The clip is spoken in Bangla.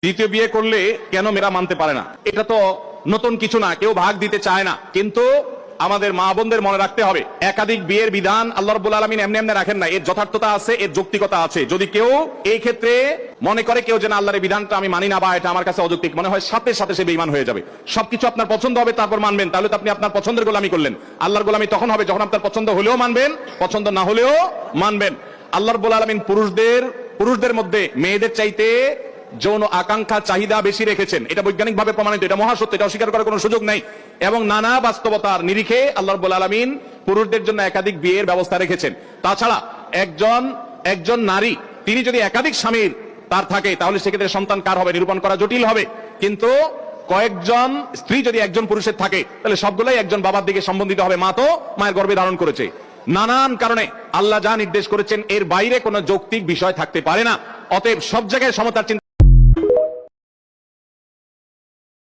দ্বিতীয় বিয়ে করলে কেন মেয়েরা মানতে পারে না? এটা তো নতুন কিছু না, কেউ ভাগ দিতে চায় না। কিন্তু আমাদের মা বোনদের মনে রাখতে হবে, একাধিক বিয়ের বিধান আল্লাহ রাব্বুল আলামিন এমনি এমনি রাখেন না, এর যথার্থতা আছে, এর যৌক্তিকতা আছে। যদি কেউ এই ক্ষেত্রে মনে করে কেউ যেন আল্লাহর বিধানটা আমি মানি না বা এটা আমার কাছে অযৌক্তিক মনে হয়, সাথে সাথে সে বেঈমান হয়ে যাবে। সবকিছু আপনার পছন্দ হবে তারপর মানবেন, তাহলে তো আপনি আপনার পছন্দের গোলামি করলেন। আল্লাহর গোলামি তখন হবে যখন আপনার পছন্দ হলেও মানবেন, পছন্দ না হলেও মানবেন। আল্লাহ রাব্বুল আলামিন পুরুষদের মধ্যে মেয়েদের চাইতে যৌন আকাঙ্ক্ষা চাহিদা বেশি রেখেছেন, এটা বৈজ্ঞানিকভাবে প্রমাণিত, এটা মহাসত্য, এটা অস্বীকার করার কোনো সুযোগ নেই। এবং নানা বাস্তবতার নিরিখে আল্লাহ রাব্বুল আলামিন পুরুষদের জন্য একাধিক বিয়ের ব্যবস্থা রেখেছেন। তাছাড়া একজন নারী তিনি যদি একাধিক স্বামীর তার থাকে, তাহলে সেক্ষেত্রে সন্তান কার হবে নিরূপণ করা জটিল হবে। কিন্তু কয়েকজন স্ত্রী যদি একজন পুরুষের থাকে, তাহলে সবগুলাই একজন বাবার দিকে সম্বন্ধিত হবে। মা তো মায়ের গর্ভে ধারণ করেছে। নানান কারণে আল্লাহ যা নির্দেশ করেছেন এর বাইরে কোনো যৌক্তিক বিষয় থাকতে পারে না। অতএব সব জায়গায় সমতার চিন্তা